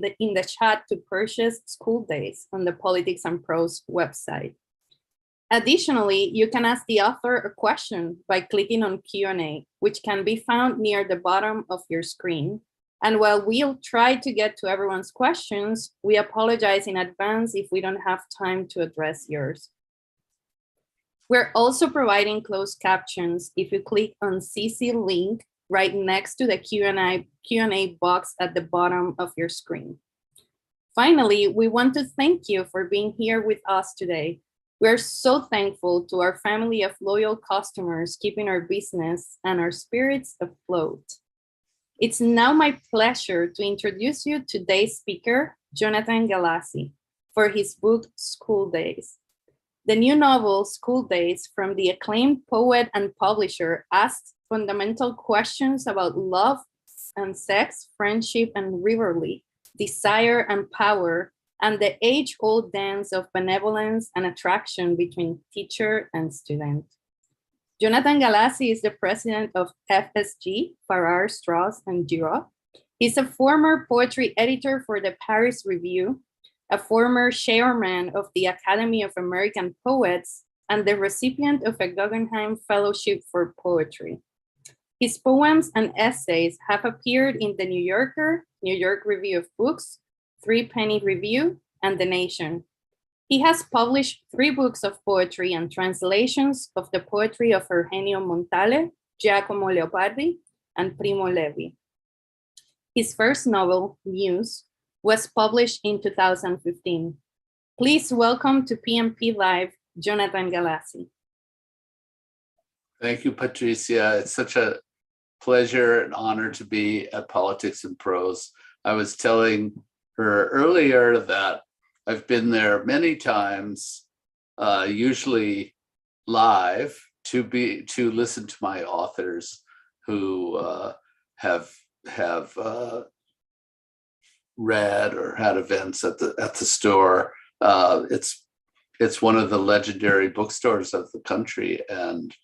in the chat to purchase School Days on the Politics and Prose website. Additionally, you can ask the author a question by clicking on Q&A, which can be found near the bottom of your screen. And while we'll try to get to everyone's questions, we apologize in advance if we don't have time to address yours. We're also providing closed captions if you click on CC link right next to the Q&A box at the bottom of your screen. Finally, we want to thank you for being here with us today. We're so thankful to our family of loyal customers keeping our business and our spirits afloat. It's now my pleasure to introduce you to today's speaker, Jonathan Galassi, for his book, School Days. The new novel, School Days, from the acclaimed poet and publisher, asks fundamental questions about love and sex, friendship and rivalry, desire and power, and the age-old dance of benevolence and attraction between teacher and student. Jonathan Galassi is the president of FSG, Farrar, Straus, and Giroux. He's a former poetry editor for the Paris Review, a former chairman of the Academy of American Poets, and the recipient of a Guggenheim Fellowship for Poetry. His poems and essays have appeared in The New Yorker, New York Review of Books, Three Penny Review, and The Nation. He has published 3 books of poetry and translations of the poetry of Eugenio Montale, Giacomo Leopardi, and Primo Levi. His first novel, Muse, was published in 2015. Please welcome to PMP Live, Jonathan Galassi. Thank you, Patricia. It's such a pleasure and honor to be at Politics and Prose. I was telling her earlier that I've been there many times, usually live, to listen to my authors who have read or had events at the store. It's one of the legendary bookstores of the country, and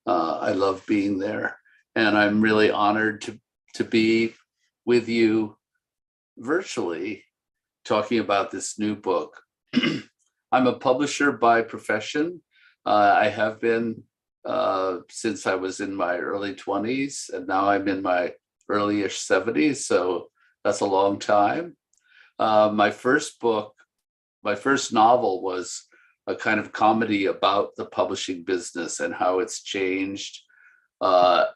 I love being there. And I'm really honored to be with you virtually talking about this new book. I'm a publisher by profession. I have been since I was in my early 20s, and now I'm in my early-ish 70s, so that's a long time. My first novel was a kind of comedy about the publishing business and how it's changed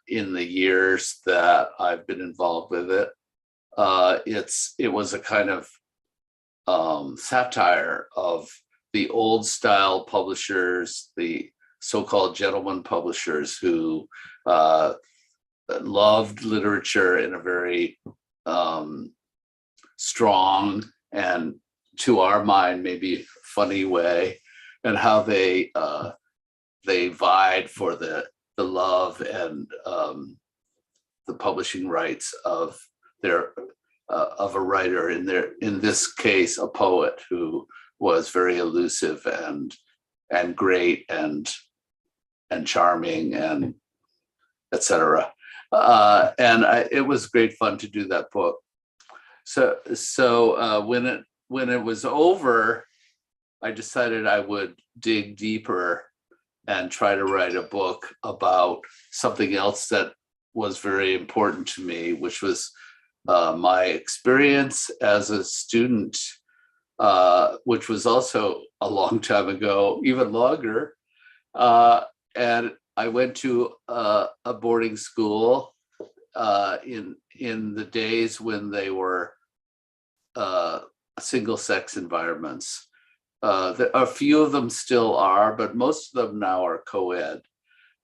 in the years that I've been involved with it. It was a kind of satire of the old style publishers, the so-called gentleman publishers who loved literature in a very strong and, to our mind, maybe funny way, and how they vied for the love and the publishing rights of a writer, in this case a poet who was very elusive and great and charming and etc. It was great fun to do that book. So when it was over, I decided I would dig deeper and try to write a book about something else that was very important to me, which was my experience as a student, which was also a long time ago, even longer. And I went to a boarding school in the days when they were single-sex environments. A few of them still are, but most of them now are co-ed.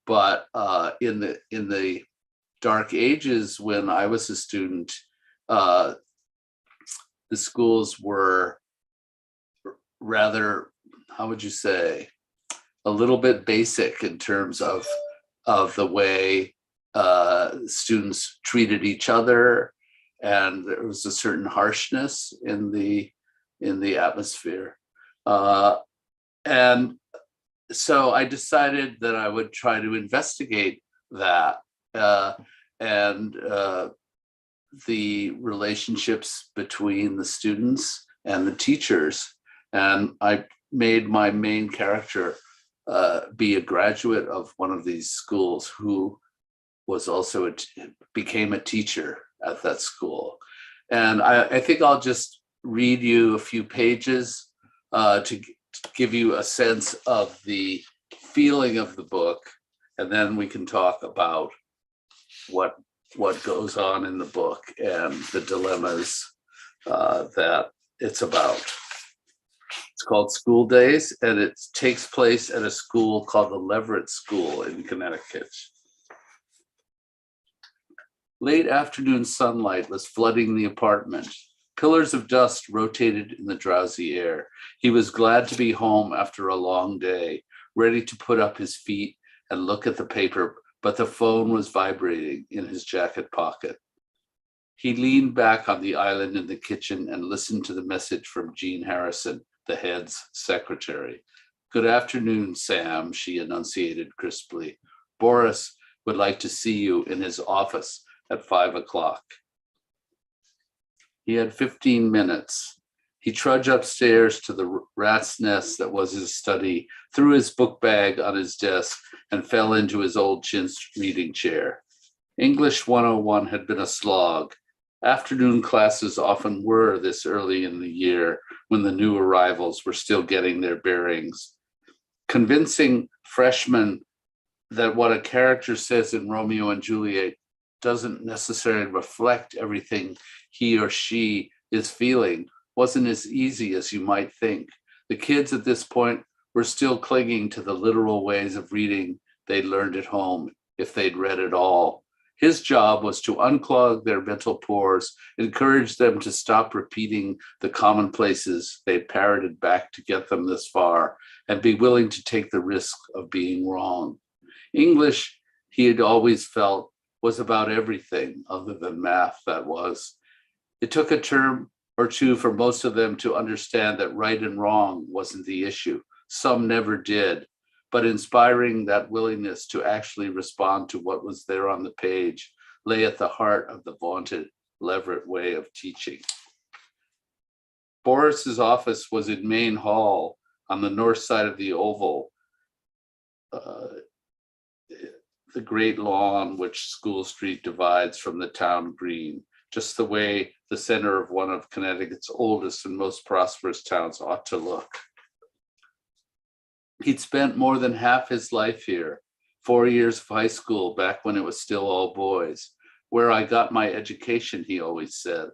But in the dark ages when I was a student, the schools were rather, how would you say, a little bit basic in terms of the way students treated each other, and there was a certain harshness in the atmosphere. And so I decided that I would try to investigate that. And the relationships between the students and the teachers. And I made my main character be a graduate of one of these schools who was also became a teacher at that school. And I think I'll just read you a few pages to give you a sense of the feeling of the book, and then we can talk about what goes on in the book and the dilemmas that it's about. It's called School Days, and it takes place at a school called the Leverett School in Connecticut. Late afternoon sunlight was flooding the apartment. Pillars of dust rotated in the drowsy air. He was glad to be home after a long day, ready to put up his feet and look at the paper, but the phone was vibrating in his jacket pocket. He leaned back on the island in the kitchen and listened to the message from Jean Harrison, the head's secretary. "Good afternoon, Sam," she enunciated crisply. "Boris would like to see you in his office at 5 o'clock. He had 15 minutes. He trudged upstairs to the rat's nest that was his study, threw his book bag on his desk, and fell into his old chintz reading chair. English 101 had been a slog. Afternoon classes often were this early in the year when the new arrivals were still getting their bearings. Convincing freshmen that what a character says in Romeo and Juliet doesn't necessarily reflect everything he or she is feeling wasn't as easy as you might think. The kids at this point were still clinging to the literal ways of reading they'd learned at home, if they'd read at all. His job was to unclog their mental pores, encourage them to stop repeating the commonplaces they'd parroted back to get them this far, and be willing to take the risk of being wrong. English, he had always felt, was about everything other than math, that was. It took a term or two for most of them to understand that right and wrong wasn't the issue. Some never did, but inspiring that willingness to actually respond to what was there on the page lay at the heart of the vaunted Leverett way of teaching. Boris's office was in Main Hall on the north side of the Oval, the great lawn which School Street divides from the town green, just the way the center of one of Connecticut's oldest and most prosperous towns ought to look. He'd spent more than half his life here, 4 years of high school back when it was still all boys. "Where I got my education," he always said.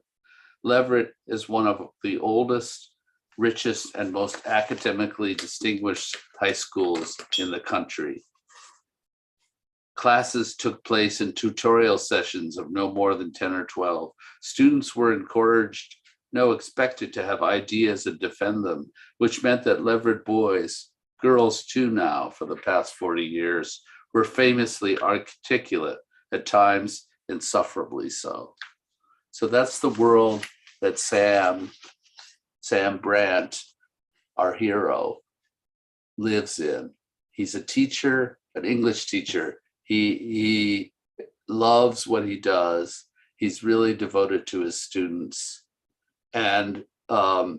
Leverett is one of the oldest, richest, and most academically distinguished high schools in the country. Classes took place in tutorial sessions of no more than 10 or 12. Students were encouraged, no, expected to have ideas and defend them, which meant that Leverett boys, girls too now for the past 40 years, were famously articulate, at times insufferably so. So that's the world that Sam Brandt, our hero, lives in. He's a teacher, an English teacher. He loves what he does. He's really devoted to his students. And a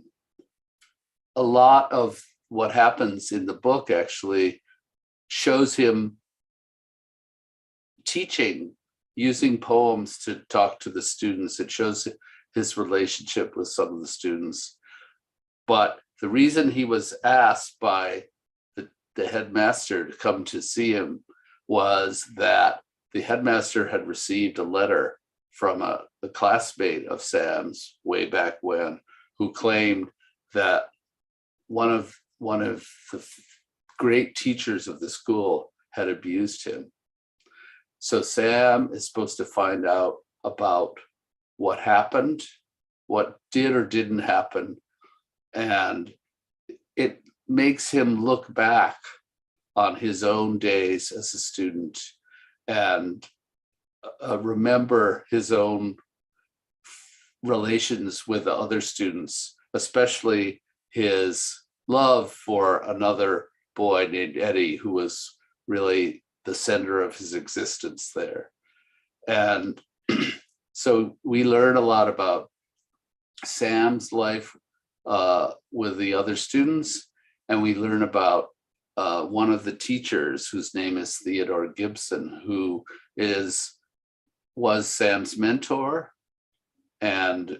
lot of what happens in the book actually shows him teaching, using poems to talk to the students. It shows his relationship with some of the students. But the reason he was asked by the headmaster to come to see him was that the headmaster had received a letter from a classmate of Sam's way back when, who claimed that one of the great teachers of the school had abused him. So Sam is supposed to find out about what happened, what did or didn't happen, and it makes him look back on his own days as a student and remember his own relations with the other students, especially his love for another boy named Eddie, who was really the center of his existence there. And So we learn a lot about Sam's life with the other students, and we learn about one of the teachers whose name is Theodore Gibson, who was Sam's mentor and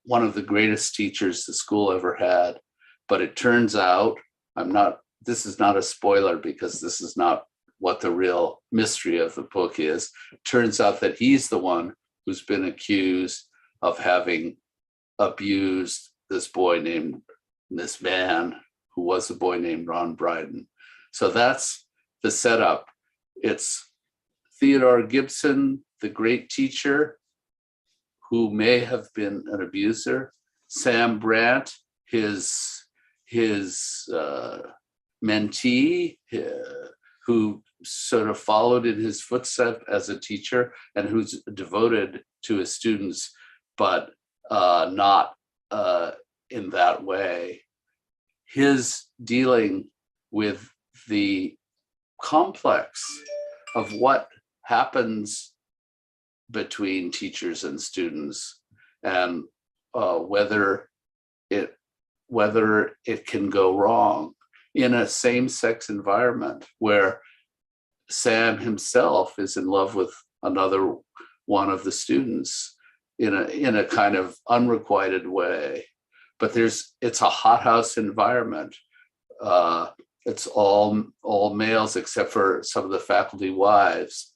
one of the greatest teachers the school ever had. But it turns out, this is not a spoiler because this is not what the real mystery of the book is. It turns out that he's the one who's been accused of having abused this man who was a boy named Ron Bryden. So that's the setup. It's Theodore Gibson, the great teacher, who may have been an abuser. Sam Brandt, his mentee, who sort of followed in his footsteps as a teacher and who's devoted to his students, but not in that way. His dealing with the complex of what happens between teachers and students, and whether it can go wrong in a same-sex environment where Sam himself is in love with another one of the students in a kind of unrequited way. But it's a hothouse environment. It's all males except for some of the faculty wives.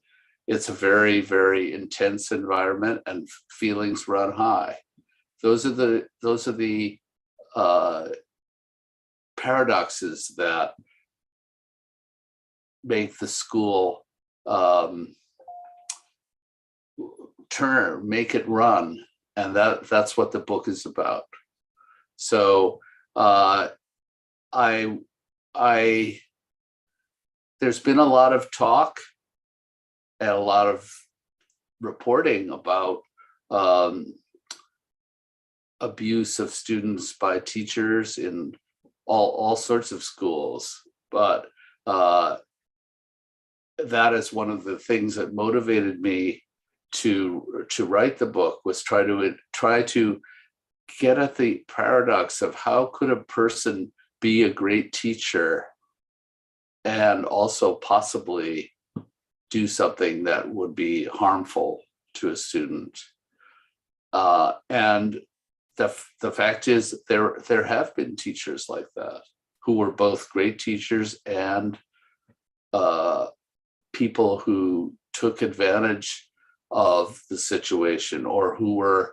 It's a very, very intense environment, and feelings run high. Those are the paradoxes that make the school make it run, and that's what the book is about. So there's been a lot of talk and a lot of reporting about abuse of students by teachers in all sorts of schools, but that is one of the things that motivated me to write the book, was try to get at the paradox of how could a person be a great teacher and also possibly do something that would be harmful to a student. And the fact is there have been teachers like that who were both great teachers and people who took advantage of the situation, or who were,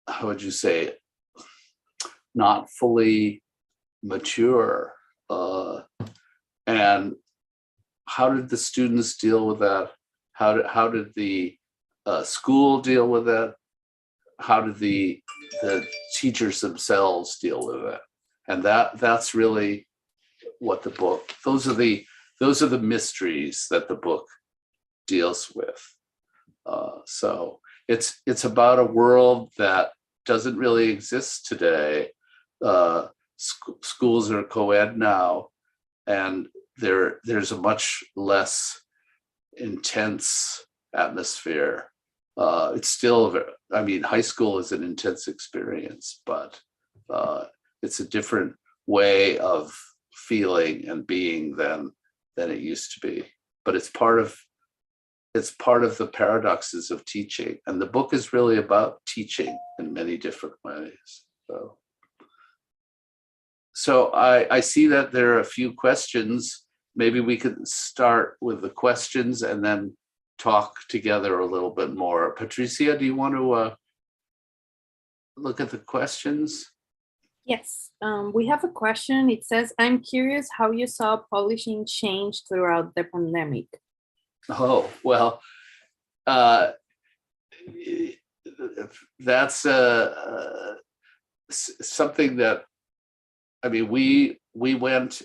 how would you say, not fully mature. And how did the students deal with that? How did the school deal with that? How did the teachers themselves deal with it? And that's really what the book, those are the mysteries that the book deals with. So it's about a world that doesn't really exist today. Schools are co-ed now, and there's a much less intense atmosphere. It's still, high school is an intense experience, but it's a different way of feeling and being than it used to be. But it's part of the paradoxes of teaching, and the book is really about teaching in many different ways. So I see that there are a few questions. Maybe we could start with the questions and then talk together a little bit more. Patricia, do you want to look at the questions? Yes, we have a question. It says, I'm curious how you saw publishing change throughout the pandemic. Oh, well, that's something that, we went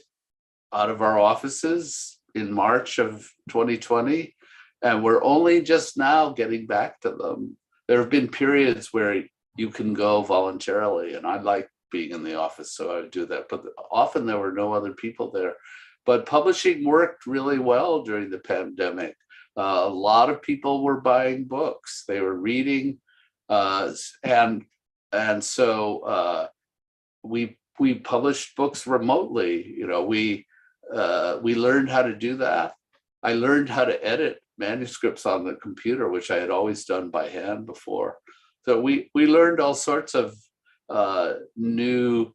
out of our offices in March of 2020, and we're only just now getting back to them. There have been periods where you can go voluntarily, and I like being in the office, so I would do that. But often there were no other people there. But publishing worked really well during the pandemic. A lot of people were buying books. They were reading, and so we published books remotely. We learned how to do that. I learned how to edit manuscripts on the computer, which I had always done by hand before. So we learned all sorts of new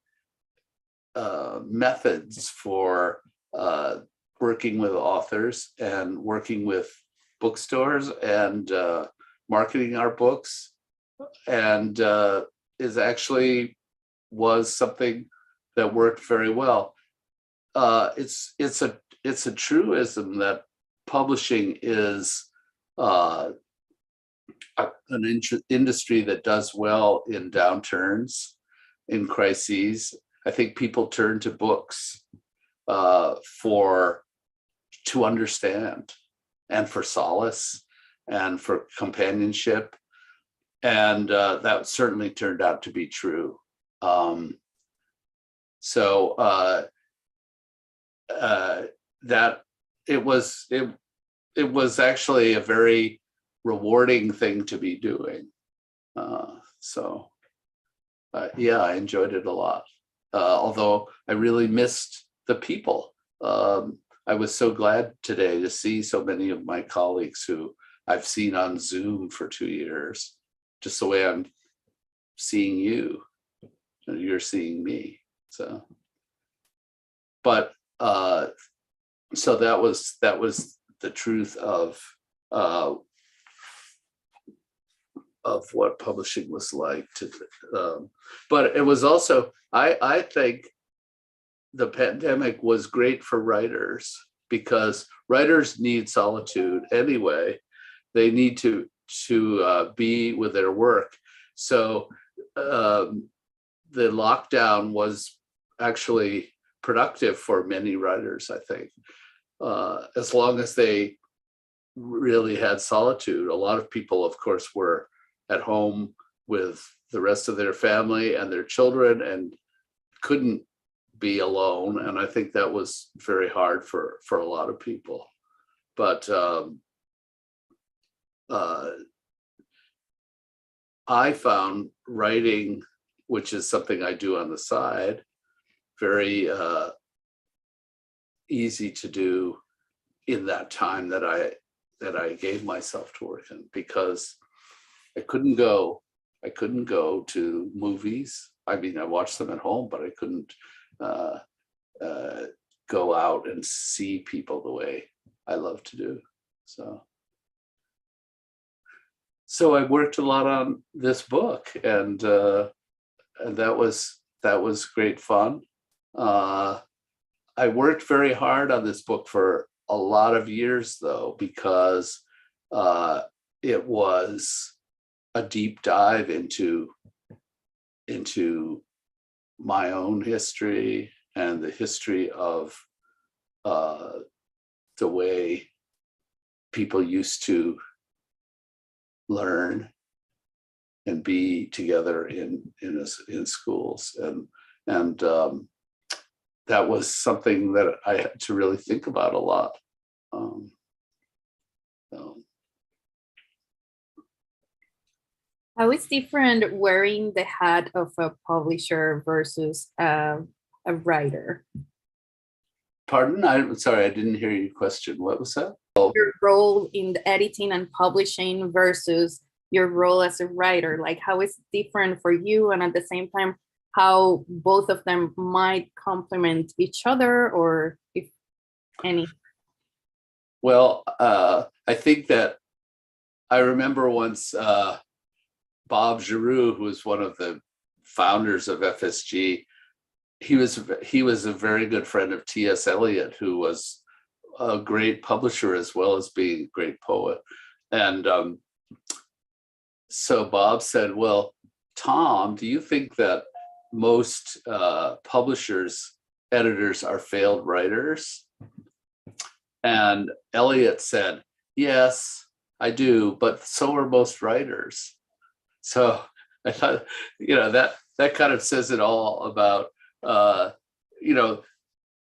methods for working with authors and working with bookstores and marketing our books, and is actually was something that worked very well. It's a truism that publishing is an industry that does well in downturns, in crises. I think people turn to books to understand and for solace and for companionship. And that certainly turned out to be true. That it was actually a very rewarding thing to be doing. Yeah, I enjoyed it a lot. Although I really missed the people. I was so glad today to see so many of my colleagues who I've seen on Zoom for 2 years, just the way I'm seeing you and you're seeing me. So that was the truth of what publishing was like. But it was also, I think the pandemic was great for writers, because writers need solitude anyway. They need to be with their work. So the lockdown was actually productive for many writers, I think, as long as they really had solitude. A lot of people, of course, were at home with the rest of their family and their children and couldn't be alone. And I think that was very hard for a lot of people. But I found writing, which is something I do on the side, very easy to do in that time that I gave myself to work in, because I couldn't go to movies. I mean, I watched them at home, but I couldn't go out and see people the way I love to do. So I worked a lot on this book, and that was great fun. I worked very hard on this book for a lot of years, though, because it was a deep dive into my own history and the history of the way people used to learn and be together in schools, and that was something that I had to really think about a lot. How is different wearing the hat of a publisher versus a writer? Pardon? I'm sorry, I didn't hear your question. What was that? Your role in the editing and publishing versus your role as a writer, like how is it different for you, and at the same time how both of them might complement each other, or if any? Well, I think that I remember once Bob Giroux, who was one of the founders of FSG, he was a very good friend of T.S. Eliot, who was a great publisher as well as being a great poet. And so Bob said, well, Tom, do you think that most publishers, editors are failed writers? And Eliot said, yes, I do, but so are most writers. So I thought, that kind of says it all about,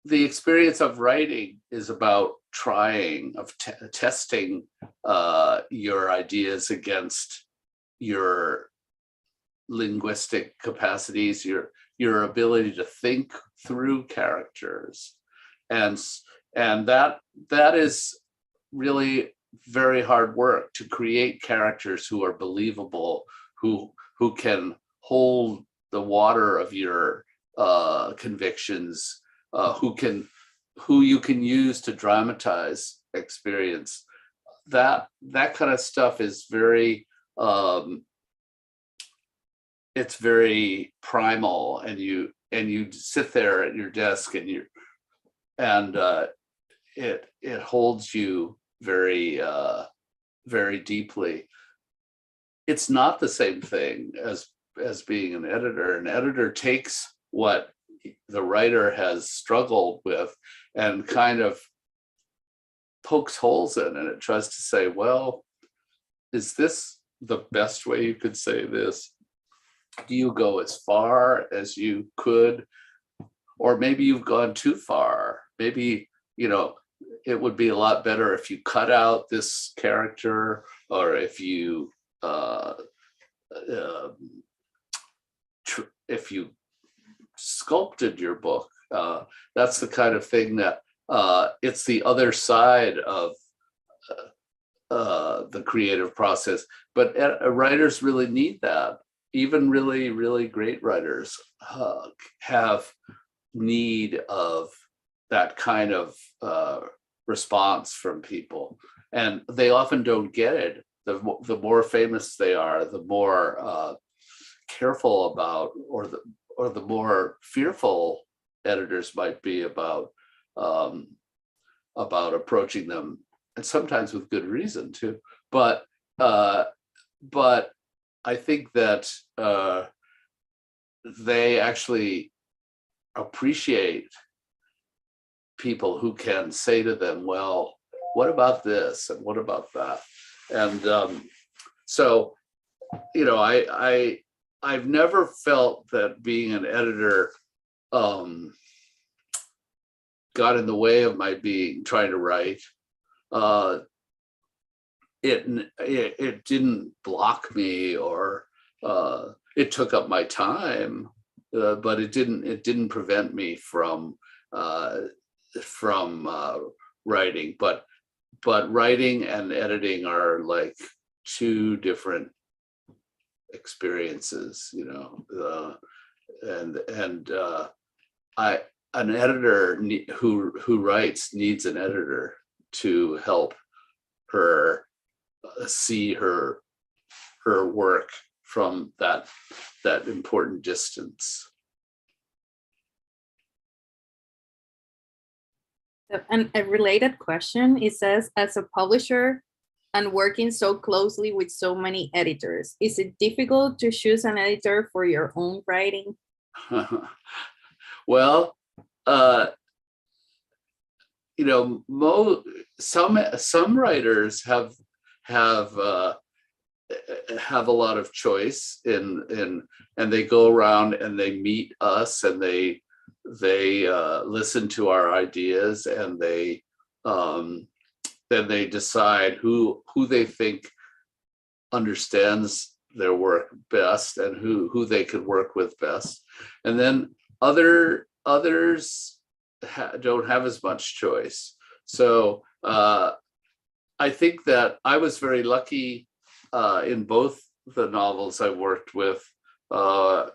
the experience of writing is about trying, of testing your ideas against your linguistic capacities, your ability to think through characters, and that is really very hard work to create characters who are believable, who can hold the water of your convictions, who you can use to dramatize experience. That kind of stuff is very it's very primal, and you sit there at your desk and it holds you very very deeply. It's not the same thing as being an editor. An editor takes what the writer has struggled with and kind of pokes holes in it. It tries to say, well, is this the best way you could say this? Do you go as far as you could? Or maybe you've gone too far. Maybe, it would be a lot better if you cut out this character, or if you if you sculpted your book. That's the kind of thing that it's the other side of the creative process. But writers really need that. Even really, really great writers have need of that kind of response from people, and they often don't get it. The more famous they are, the more careful about, or the more fearful editors might be about approaching them, and sometimes with good reason too. But I think that they actually appreciate people who can say to them, well, what about this and what about that? And so, I've never felt that being an editor got in the way of my trying to write. It didn't block me, or it took up my time, but it didn't prevent me from writing. But writing and editing are like two different experiences, and an editor who writes needs an editor to help her see her work from that important distance. And a related question, it says, as a publisher and working so closely with so many editors, is it difficult to choose an editor for your own writing? Well, some writers have a lot of choice in and they go around and they meet us, and they listen to our ideas, and then they decide who they think understands their work best, and who they could work with best. And then others don't have as much choice. So I think that I was very lucky in both the novels I worked with. The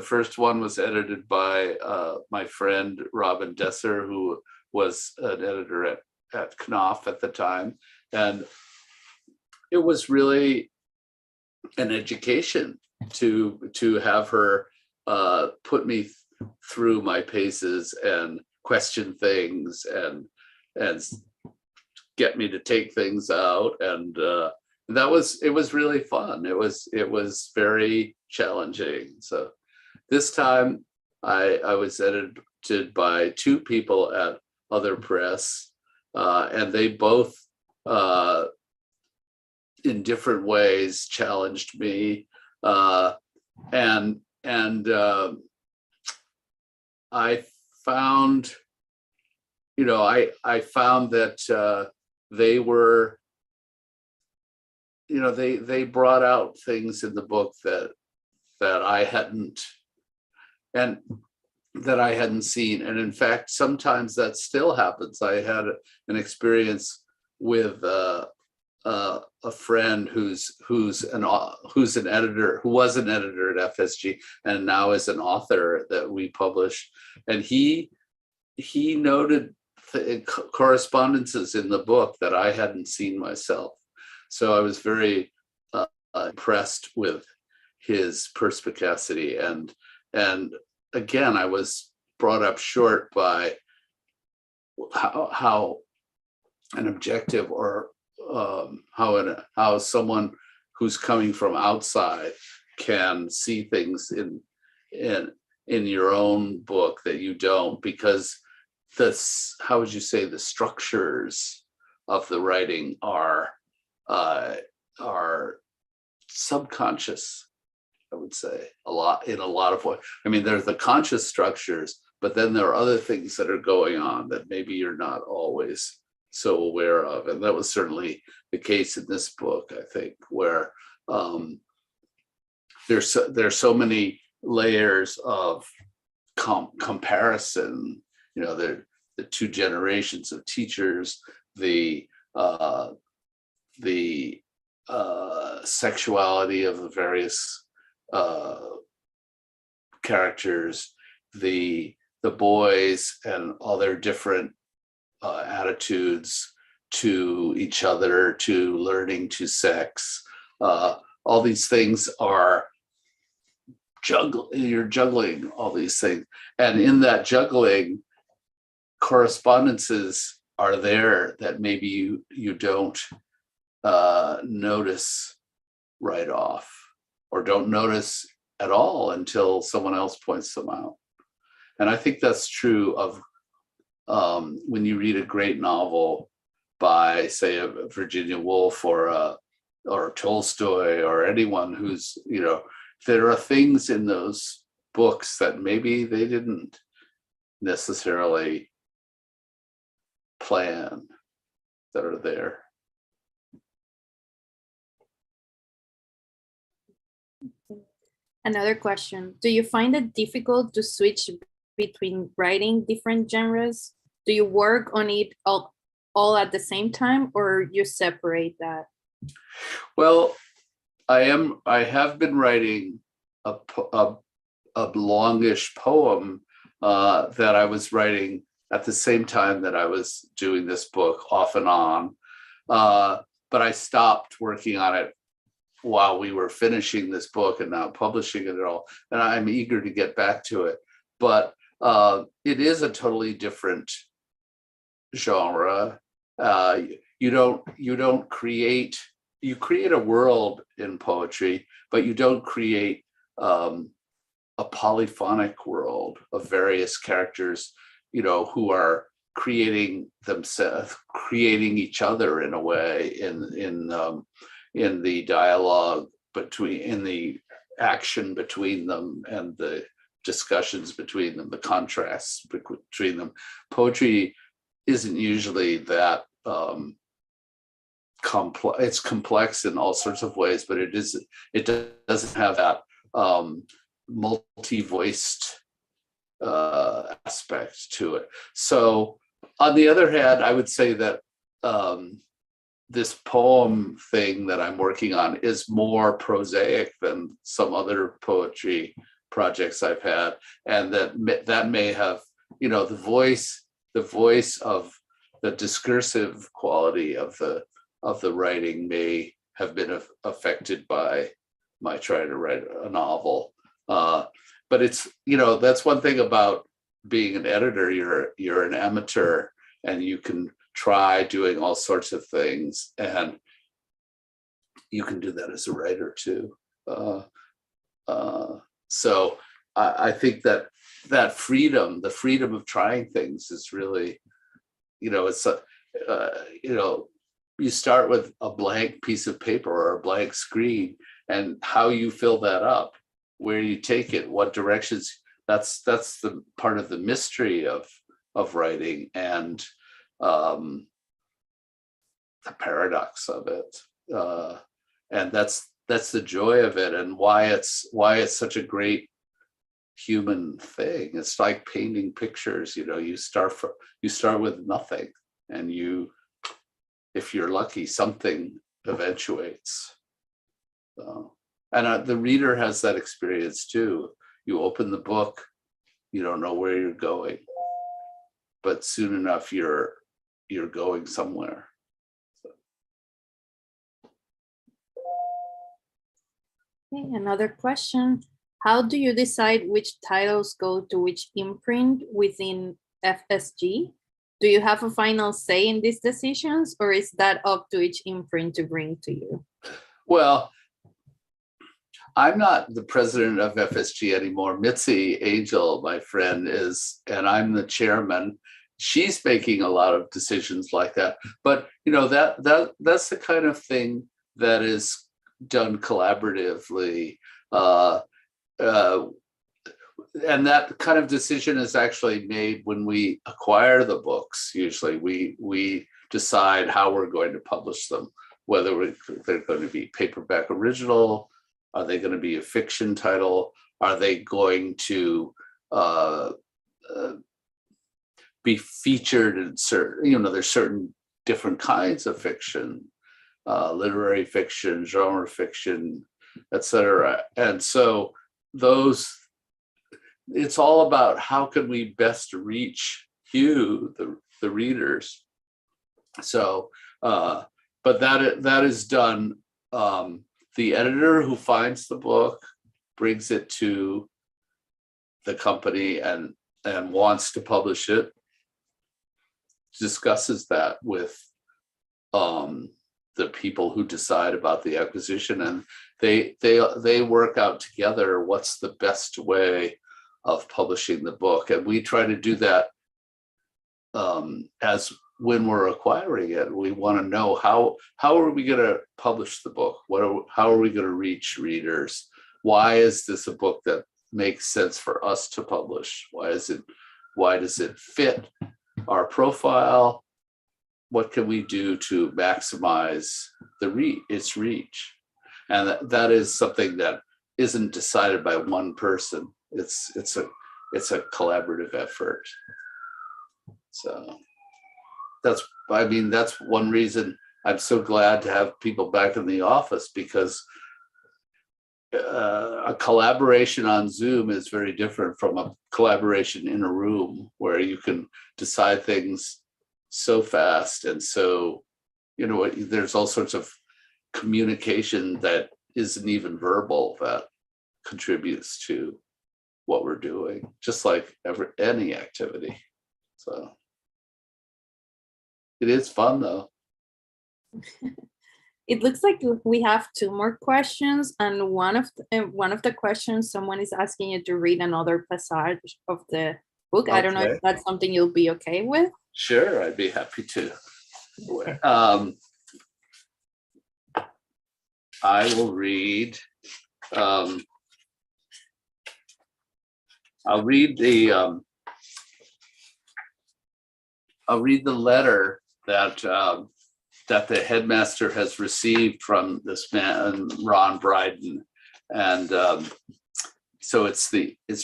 first one was edited by my friend Robin Desser, who was an editor at Knopf at the time, and it was really an education to have her put me through my paces and question things and get me to take things out, and it was really fun. It was very challenging. So this time I was edited by two people at Other Press, and they both in different ways challenged me, and I found I found that they were, they brought out things in the book that I hadn't, and that I hadn't seen. And in fact, sometimes that still happens. I had an experience with a friend who's an editor, who was an editor at FSG and now is an author that we publish. And he noted correspondences in the book that I hadn't seen myself. So I was very impressed with his perspicacity. And again, I was brought up short by how an objective, or how someone who's coming from outside can see things in your own book that you don't, because how would you say, the structures of the writing are subconscious, I would say, in a lot of ways. I mean, there's the conscious structures, but then there are other things that are going on that maybe you're not always so aware of. And that was certainly the case in this book, I think, where there's so many layers of comparison. The two generations of teachers, the sexuality of the various characters, the boys and all their different attitudes to each other, to learning, to sex. All these things are you're juggling all these things. And in that juggling, correspondences are there that maybe you don't notice right off, or don't notice at all until someone else points them out. And I think that's true of when you read a great novel by, say, a Virginia Woolf or Tolstoy, or anyone who's, there are things in those books that maybe they didn't necessarily plan that are there. Another question. Do you find it difficult to switch between writing different genres? Do you work on it all at the same time, or you separate that? Well, I have been writing a longish poem that I was writing at the same time that I was doing this book, off and on. But I stopped working on it while we were finishing this book and now publishing it all. And I'm eager to get back to it. But it is a totally different genre. You create a world in poetry, but you don't create a polyphonic world of various characters, who are creating themselves, creating each other in a way, in the dialogue in the action between them, and the discussions between them, the contrasts between them. Poetry isn't usually that complex. It's complex in all sorts of ways, but it doesn't have that multi-voiced aspect to it. So on the other hand, I would say that this poem thing that I'm working on is more prosaic than some other poetry projects I've had, and that may have, the voice of the discursive quality of the writing may have been affected by my trying to write a novel. But it's, that's one thing about being an editor. You're an amateur, and you can try doing all sorts of things, and you can do that as a writer too. So I think that freedom, the freedom of trying things, is really, it's you start with a blank piece of paper or a blank screen, and how you fill that up, where you take it, what directions. That's the part of the mystery of of writing and the paradox of it. And that's the joy of it, and why it's such a great human thing. It's like painting pictures. You start with nothing, and if you're lucky, something eventuates. And the reader has that experience too. You open the book, you don't know where you're going, but soon enough you're going somewhere. Okay, another question. How do you decide which titles go to which imprint within FSG? Do you have a final say in these decisions, or is that up to each imprint to bring to you? Well, I'm not the president of FSG anymore. Mitzi Angel, my friend, is, and I'm the chairman. She's making a lot of decisions like that. But that's the kind of thing that is done collaboratively. And that kind of decision is actually made when we acquire the books. Usually we decide how we're going to publish them, whether they're going to be paperback original, are they going to be a fiction title, are they going to be featured in certain, there's certain different kinds of fiction, literary fiction, genre fiction, etc. And so it's all about how can we best reach you, the readers. So, but that is done. The editor who finds the book brings it to the company and wants to publish it, discusses that with the people who decide about the acquisition, and they work out together what's the best way of publishing the book. And we try to do that as when we're acquiring it. We want to know how are we going to publish the book? How are we going to reach readers? Why is this a book that makes sense for us to publish? Why does it fit our profile? What can we do to maximize its reach? And that is something that isn't decided by one person. It's a collaborative effort. So that's one reason I'm so glad to have people back in the office, because a collaboration on Zoom is very different from a collaboration in a room where you can decide things so fast. And so, there's all sorts of communication that isn't even verbal that contributes to what we're doing, just like any activity. So it is fun though. It looks like we have two more questions, and one of the questions, someone is asking you to read another passage of the book. Okay. I don't know if that's something you'll be okay with. Sure, I'd be happy to. Okay. I will read. I'll read the letter that the headmaster has received from this man, Ron Bryden, and so it's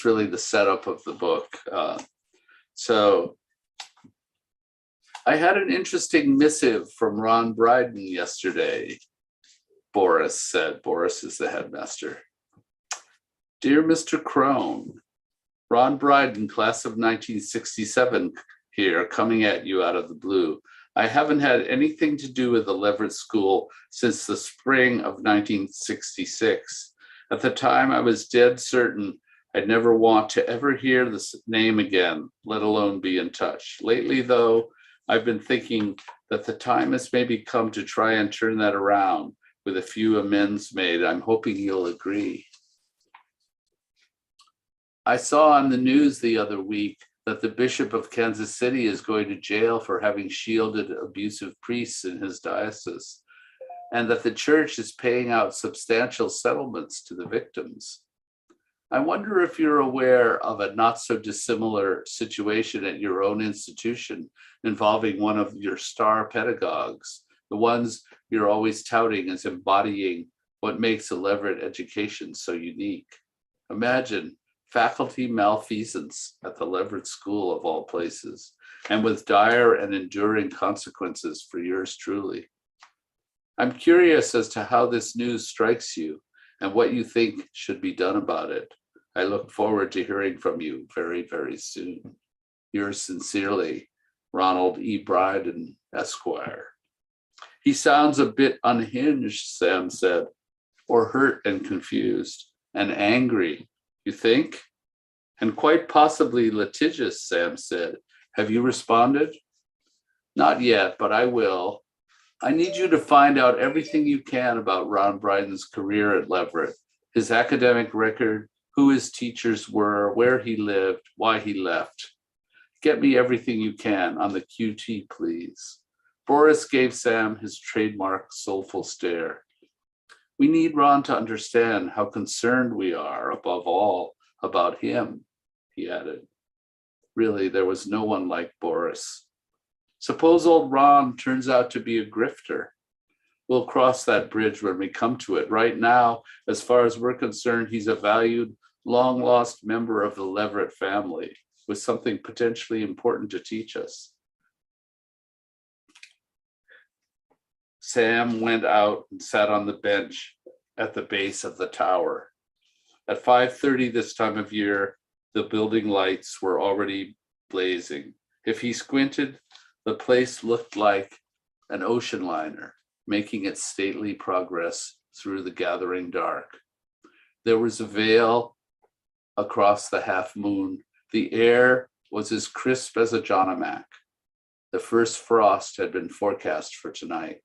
really the setup of the book. So I had an interesting missive from Ron Bryden yesterday. Boris said. Boris is the headmaster. Dear Mr. Crone, Ron Bryden, class of 1967, here, coming at you out of the blue. I haven't had anything to do with the Leverett School since the spring of 1966. At the time, I was dead certain I'd never want to ever hear this name again, let alone be in touch. Lately, though, I've been thinking that the time has maybe come to try and turn that around with a few amends made. I'm hoping you'll agree. I saw on the news the other week that the Bishop of Kansas City is going to jail for having shielded abusive priests in his diocese, and that the church is paying out substantial settlements to the victims. I wonder if you're aware of a not so dissimilar situation at your own institution involving one of your star pedagogues, the ones you're always touting as embodying what makes a Leverett education so unique. Imagine faculty malfeasance at the Leverett School of all places, and with dire and enduring consequences for yours truly. I'm curious as to how this news strikes you and what you think should be done about it. I look forward to hearing from you very, very soon. Yours sincerely, Ronald E. Bryden, Esquire. He sounds a bit unhinged, Sam said, or hurt and confused and angry, you think? And quite possibly litigious, Sam said. Have you responded? Not yet, but I will. I need you to find out everything you can about Ron Bryden's career at Leverett, his academic record, who his teachers were, where he lived, why he left. Get me everything you can on the QT, please. Boris gave Sam his trademark soulful stare. We need Ron to understand how concerned we are, above all, about him, he added. Really, there was no one like Boris. Suppose old Ron turns out to be a grifter. We'll cross that bridge when we come to it. Right now, as far as we're concerned, he's a valued, long-lost member of the Leverett family with something potentially important to teach us. Sam went out and sat on the bench at the base of the tower. At 5:30 this time of year, the building lights were already blazing. If he squinted, the place looked like an ocean liner, making its stately progress through the gathering dark. There was a veil across the half moon. The air was as crisp as a Jonomac. The first frost had been forecast for tonight.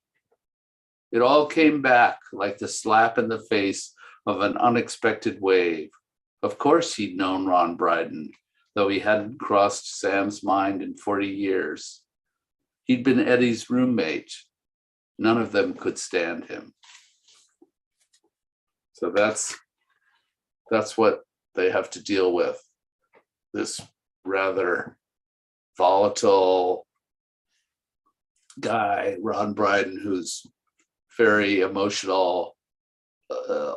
It all came back like the slap in the face of an unexpected wave. Of course he'd known Ron Bryden, though he hadn't crossed Sam's mind in 40 years. He'd been Eddie's roommate. None of them could stand him. So that's what they have to deal with. This rather volatile guy, Ron Bryden, who's very emotional,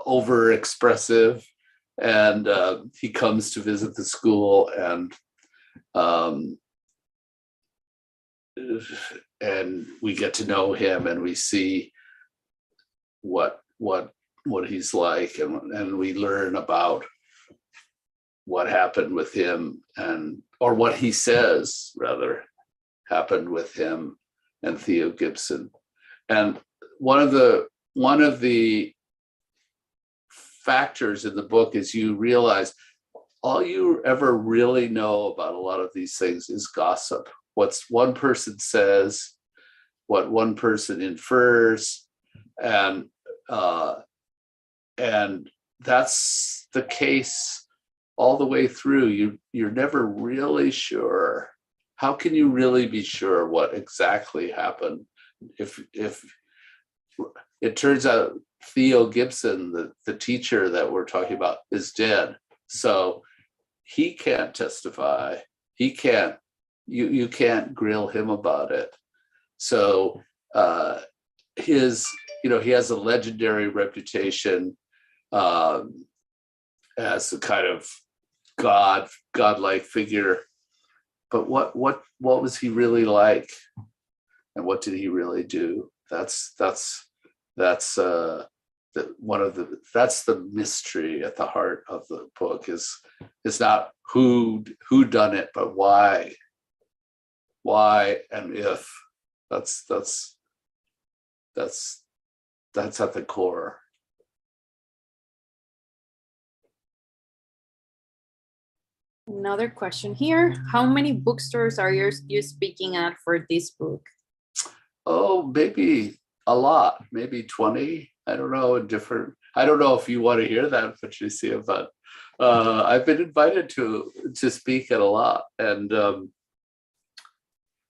over-expressive, and he comes to visit the school, and we get to know him, and we see what he's like, and we learn about what happened with him, or what he says rather happened with him and Theo Gibson. And one of the factors in the book is you realize all you ever really know about a lot of these things is gossip. What one person says, what one person infers, and that's the case all the way through. You're never really sure. How can you really be sure what exactly happened if it turns out Theo Gibson, the teacher that we're talking about, is dead? So he can't testify. He can't. You can't grill him about it. So he has a legendary reputation as a kind of godlike figure. But what was he really like, and what did he really do? That's the mystery at the heart of the book. Is not who done it, but why and if. That's at the core. Another question here. How many bookstores are you speaking at for this book? Oh, maybe a lot, maybe 20. I don't know, I don't know if you want to hear that, Patricia, but I've been invited to speak at a lot. And,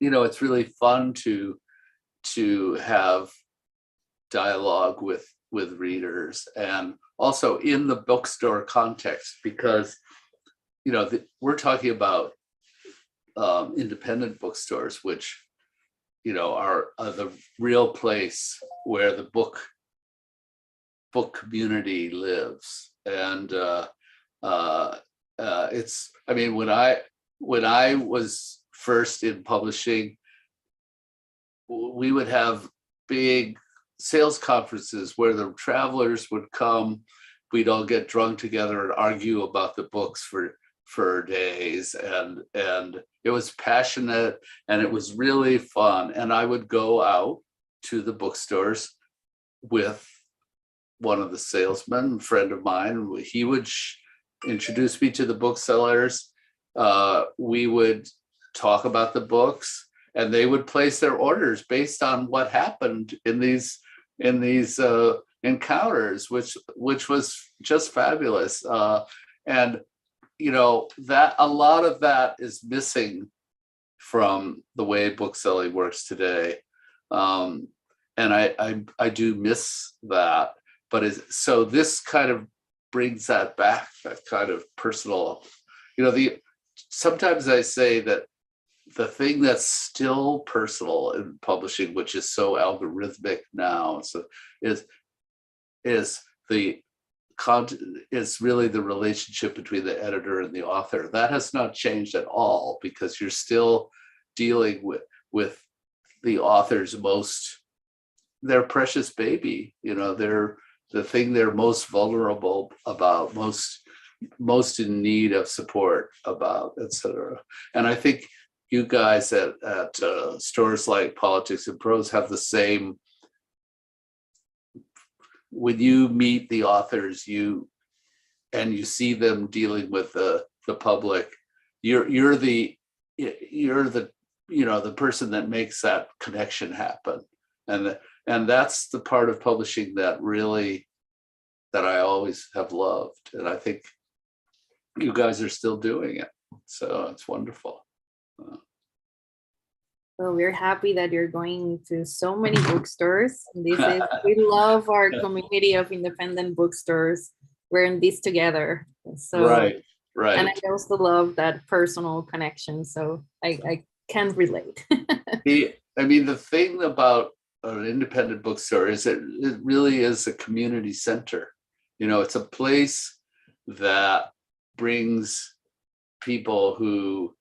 it's really fun to have dialogue with with readers, and also in the bookstore context, because we're talking about independent bookstores, which are the real place where the book community lives. And it's, I mean, when I was first in publishing, we would have big sales conferences where the travelers would come. We'd all get drunk together and argue about the books for days, and it was passionate and it was really fun. And I would go out to the bookstores with one of the salesmen, a friend of mine. He would introduce me to the booksellers. We would talk about the books, and they would place their orders based on what happened in these encounters, which was just fabulous. And that a lot of that is missing from the way bookselling works today. And I do miss that. But so this kind of brings that back, that kind of personal, sometimes I say that the thing that's still personal in publishing, which is so algorithmic now, so is really the relationship between the editor and the author. That has not changed at all, because you're still dealing with the author's their precious baby. They're the thing they're most vulnerable about, most in need of support about, etc. And I think you guys at stores like Politics and Prose have the same. When you meet the authors, you see them dealing with the public, you're the the person that makes that connection happen. And that's the part of publishing that I always have loved. And I think you guys are still doing it. So it's wonderful. Well, we're happy that you're going to so many bookstores. We love our community of independent bookstores. We're in this together. So right. And I also love that personal connection. So I can relate. The thing about an independent bookstore is it really is a community center. It's a place that brings people who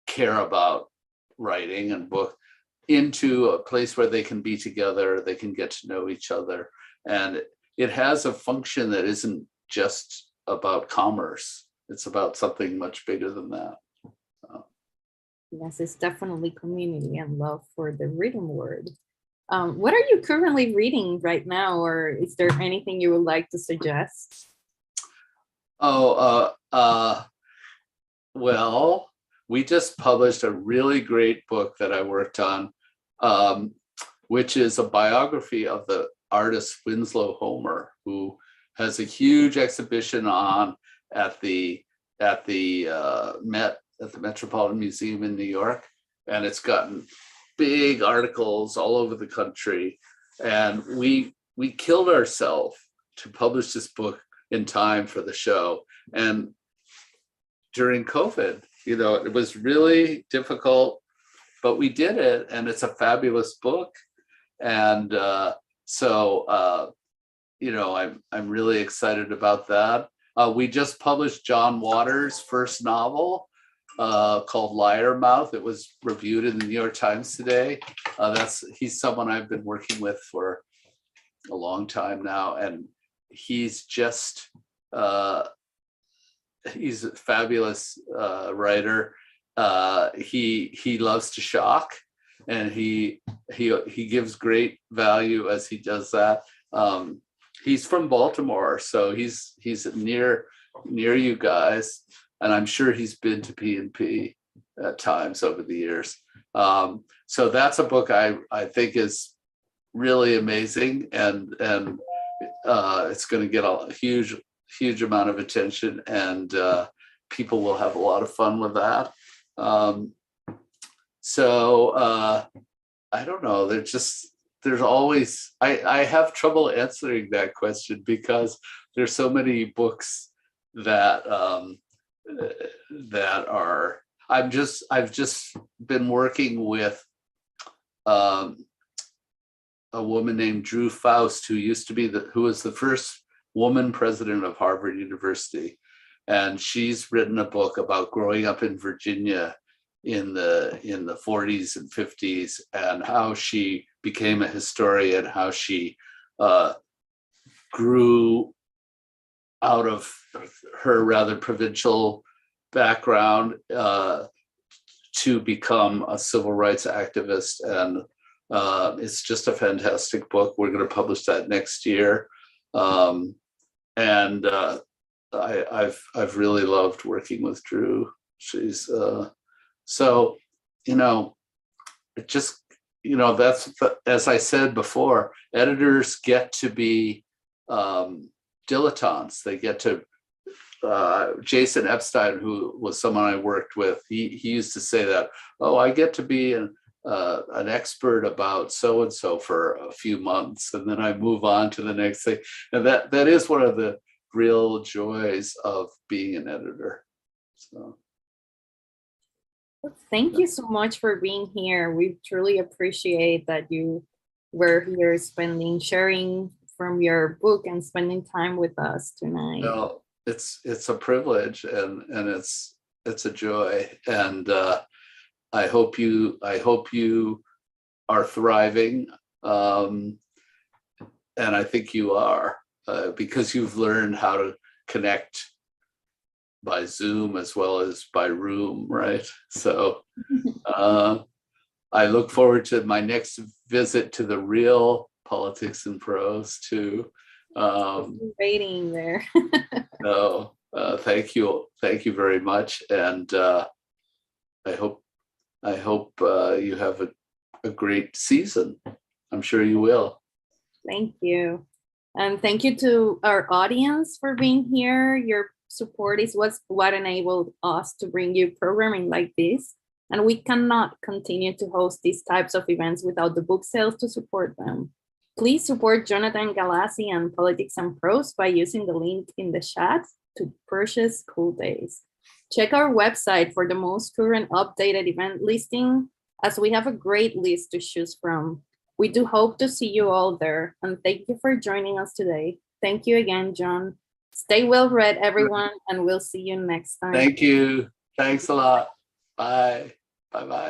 care about writing and book into a place where they can be together, they can get to know each other. And it has a function that isn't just about commerce. It's about something much bigger than that. Yes, it's definitely community and love for the written word. What are you currently reading right now, or is there anything you would like to suggest? Well, we just published a really great book that I worked on, which is a biography of the artist Winslow Homer, who has a huge exhibition on at the Metropolitan Museum in New York, and it's gotten big articles all over the country. And we killed ourselves to publish this book in time for the show. And during COVID, it was really difficult, but we did it, and it's a fabulous book. And I'm really excited about that. We just published John Waters' first novel, called Liar Mouth. It was reviewed in the New York Times today. He's someone I've been working with for a long time now, and he's just he's a fabulous writer. He loves to shock, and he gives great value as he does that. He's from Baltimore, so he's near you guys, and I'm sure he's been to P&P at times over the years. So that's a book I think is really amazing, and it's going to get a huge amount of attention, and people will have a lot of fun with that. I don't know. there's always, I have trouble answering that question because there's so many books that that are, I've just been working with a woman named Drew Faust, who used to be who was the first woman president of Harvard University. And she's written a book about growing up in Virginia in the 40s and 50s, and how she became a historian, how she grew out of her rather provincial background to become a civil rights activist. And it's just a fantastic book. We're going to publish that next year. And I've really loved working with Drew. She's so, it just, that's, as I said before, editors get to be dilettantes. They get to, Jason Epstein, who was someone I worked with, he used to say that, oh, I get to be an expert about so-and-so for a few months, and then I move on to the next thing. And that is one of the real joys of being an editor. So. Thank you so much for being here. We truly appreciate that you were here sharing from your book and spending time with us tonight. Well, it's a privilege and it's a joy. And I hope you are thriving. And I think you are, because you've learned how to connect by Zoom as well as by room, right? So I look forward to my next visit to the real Politics and Prose too. Waiting there. So thank you very much, and I hope you have a great season. I'm sure you will. Thank you, and thank you to our audience for being here. Your support is what enabled us to bring you programming like this, and we cannot continue to host these types of events without the book sales to support them. Please support Jonathan Galassi and Politics and Prose by using the link in the chat to purchase Cool Days. Check our website for the most current updated event listing, as we have a great list to choose from. We do hope to see you all there, and thank you for joining us today. Thank you again, John. Stay well read, everyone, and we'll see you next time. Thank you. Thanks a lot. Bye. Bye-bye.